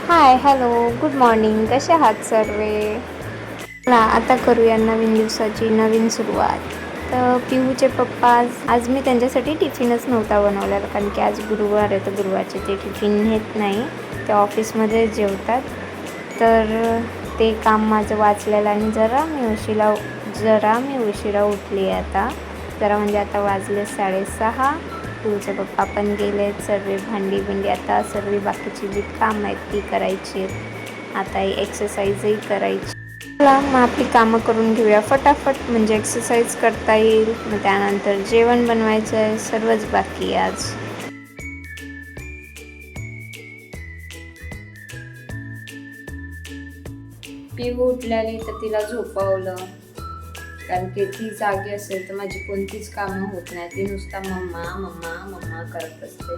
हाय, hello, good morning. कसे आहात सर्वे? चला आता करूया नवीन दिवसाची नवीन सुरुवात. तर पिऊचे पप्पा आज मी त्यांच्यासाठी टिफिनच नव्हता बनवलेला, कारण की आज गुरुवार आहे, तर गुरुवारचे ते टिफिन नेत नाही, ते ऑफिसमध्ये जेवतात. तर ते काम माझं वाचलेलं आणि जरा मी उशिरा उठली आहे आता. म्हणजे आता वाजले 6:30. पिऊचे पप्पा पण गेलेत. सर्व भांडी आता सर्व बाकीची जी कामं आहेत ती करायची आहेत. आता एक्सरसाइजही करायची. चला मग आपली कामं करून घेऊया फटाफट, म्हणजे एक्सरसाइज करता येईल. मग त्यानंतर जेवण बनवायचं आहे, सर्वच बाकी आहे आज. पिऊ उठल्याने तर तिला झोपवलं, कारण की ती जागी असेल तर माझी कोणतीच कामं होत नाही. ती नुसता मम्मा मम्मा मम्मा करत असते.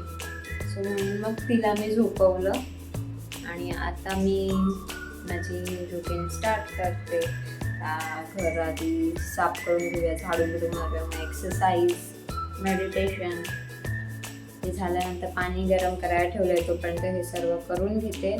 सो म्हणून मग तिला मी झोपवलं आणि आता मी माझी रुटीन स्टार्ट करते. घर आधी साफ करून घेऊया, झाडू बिडू मारूया, मग एक्सरसाइज, मेडिटेशन. हे झाल्यानंतर पाणी गरम करायला ठेवलंय, तोपर्यंत हे सर्व करून घेते.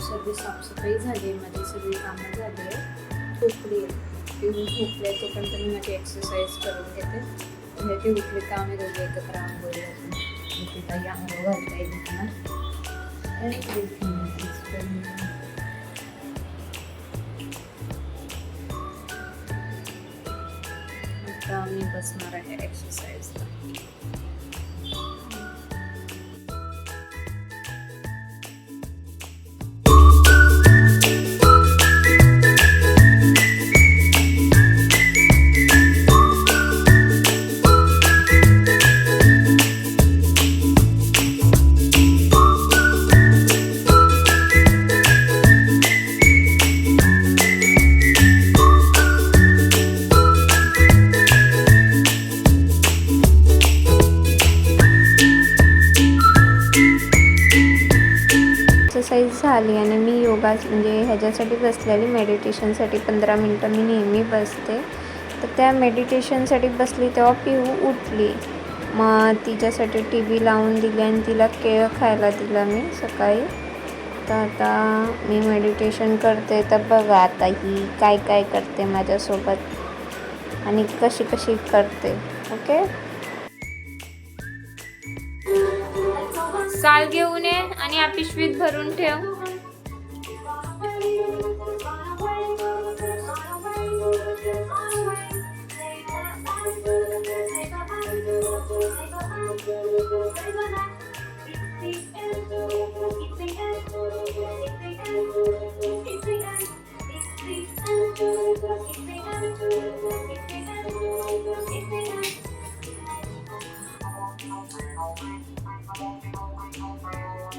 सगळी साफसफाई झाली, माझी सगळी कामं झाली, झोपली पिऊन झोपले, तोपर्यंत मी माझी एक्सरसाइज करून घेते. म्हणजे ती उठली का आम्ही दोघे एकत्र आंघोळी घालून काही आंघोळ घालता येईल ना. आता मी बसणार आहे एक्सरसाइजला. एक्सरसाइज झाली आणि मी योगा म्हणजे ह्याच्यासाठी बसलेली, मेडिटेशनसाठी 15 मिनटं मी नेहमी बसते. तर त्या मेडिटेशनसाठी बसली तेव्हा पिऊ उठली. मग तिच्यासाठी टी व्ही लावून दिली आणि तिला केळं खायला दिलं मी सकाळी. तर आता मी मेडिटेशन करते. तर बघा आता ही काय काय करते माझ्यासोबत आणि कशी कशी करते. ओके, साल घेऊन ये आणि या पिशवीत भरून ठेव.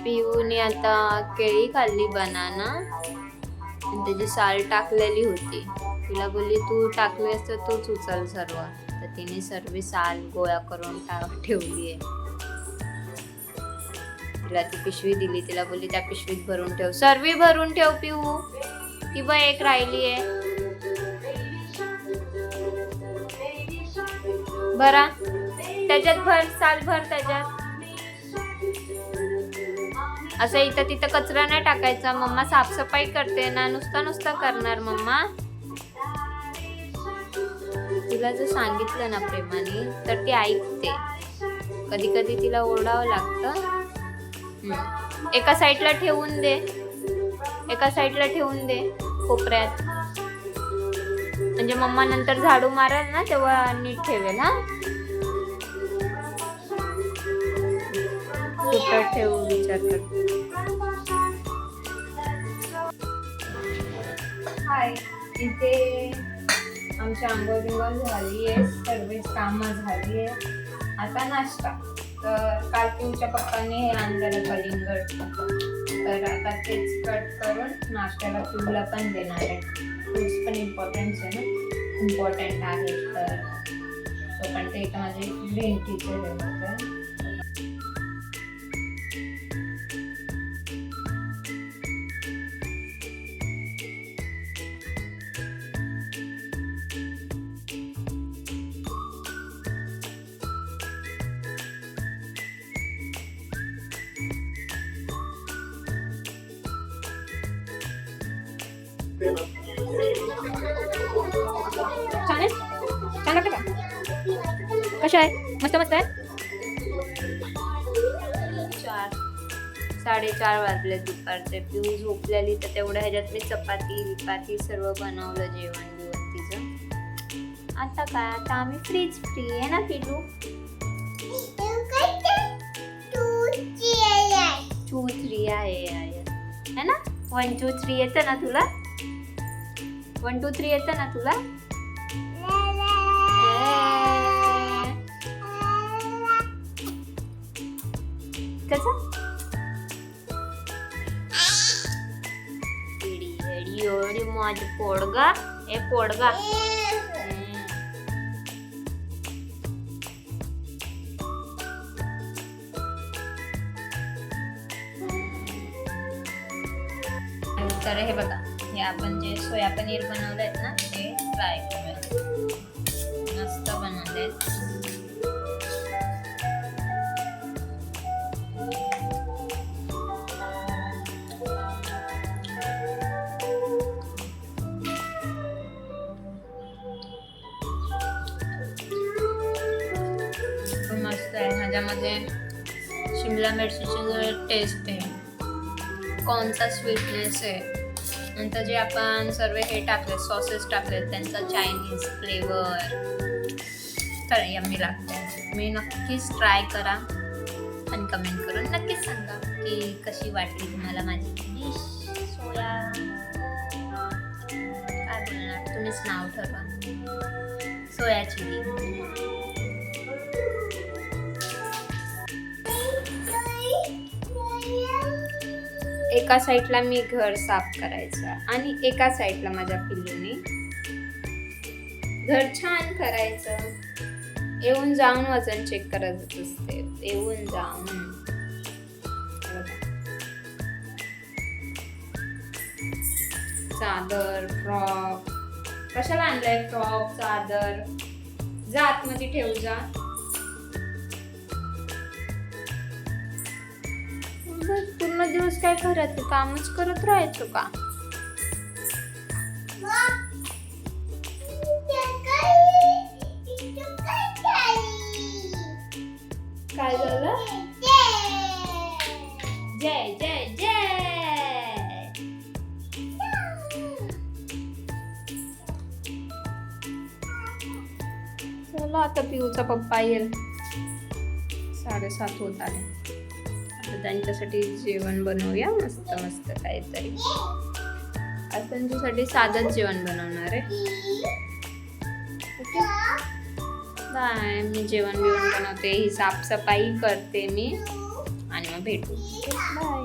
पिऊने आता केळी खाल्ली, बनाना, आणि त्याची साल टाकलेली होती. तिला बोलली तू टाकली असतं तूच उचल सर्व. तर तिने सर्व साल गोळा करून ठेवली आहे. तिला ती पिशवी दिली, तिला बोलली त्या पिशवीत भरून ठेव, सर्व भरून ठेव पिऊ. ती बघ एक राहिली आहे, भरा त्याच्यात, भर साल भर त्याच्यात. असं इथं तिथं कचरा नाही टाकायचा. मम्मा साफसफाई करते ना, नुसतं करणार मम्मा. तिला जर सांगितलं ना प्रेमाने तर ती ऐकते. कधी कधी तिला ओरडावं लागतं. एका साईडला ठेवून दे, कोपऱ्यात, म्हणजे मम्मा नंतर झाडू मारेल ना तेव्हा नीट ठेवेल. हा, कुठं ठेवू विचार कर. हाय, इथे आमची आंघोळ झाली आहे, सर्वच कामं झाली आहे. आता नाश्ता. तर काल पिऊच्या पप्पांनी हे आणलेलं कलिंगड, तर आता तेच कट करून नाश्त्याला पिऊला पण देणार आहे. फ्रुट्स पण इम्पॉर्टंट आहे ना, इम्पॉर्टंट आहे. तर तो पण ते माझे ग्रीन टीचे होते. छान आहे, छान लागतं का? कशा आहे? मस्त मस्त आहे. 4:30 वाजले दुपारचे. पिऊ झोपलेली तर तेवढ्या ह्याच्यात मी चपाती सर्व बनवलं, जेवण तिचं. आता काय, आता आम्ही फ्री आहे ना पिलू. 2 3 आहे ना. 1 2 3 येतं ना तुला? 1 2 3 येतं ना तुला? कसं? एडी माझं पोडगा, हे पोडगा. तर हे बघा, हे आपण जे सोया पनीर बनवलेत ना ते ट्राय करूया. मस्त बनवलेत. मस्त आहे. ह्याच्यामध्ये शिमला मिरचीची टेस्ट आहे, कॉर्नचा स्वीटनेस आहे, नंतर जे आपण सर्व हे टाकले सॉसेस टाकले त्यांचा चायनीज फ्लेवर. तर यम्मी लागतं. तुम्ही नक्कीच ट्राय करा आणि कमेंट करून नक्कीच सांगा की कशी वाटली तुम्हाला माझी डिश. सोया काय बोलणार, तुम्हीच नाव ठरवा. Soya chilli. एका साईडला मी घर साफ करायचं आणि एका साईडला माझ्या पिल्लूने घर छान करायचं. येऊन जाऊन वजन चेक करत असते, येऊन जाऊन. चादर, फ्रॉक. कशाला आणलाय फ्रॉक, चादर? जा आतमध्ये ठेव जा. पूर्ण दिवस काय करायचं, कामच करत राहायचो का? काय झालं? जय जय जय. चला आता पिऊचा पप्पा येईल. 7:30 होत आले. त्यांच्यासाठी जेवण बनवूया मस्त मस्त काहीतरी. आज त्यांच्यासाठी साधंच जेवण बनवणार आहे. बाय. मी जेवण बिवण बनवते, ही साफसफाई करते मी आणि मग भेटू. बाय.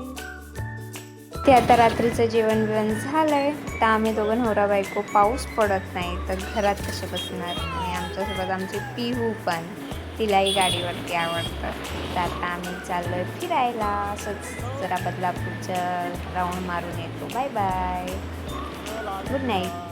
ते आता रात्रीचं जेवण बिवण झालंय. तर आम्ही दोघं नवरा बायको, पाऊस पडत नाही तर घरात कसे बसणार. आणि आमच्यासोबत आमची पिहू पण, तिलाही गाडीवरती आवडतं. तर आता आम्ही चाललोय फिरायला. असंच जरा बदलापूरचं राऊंड मारून येतो. Bye bye, good night.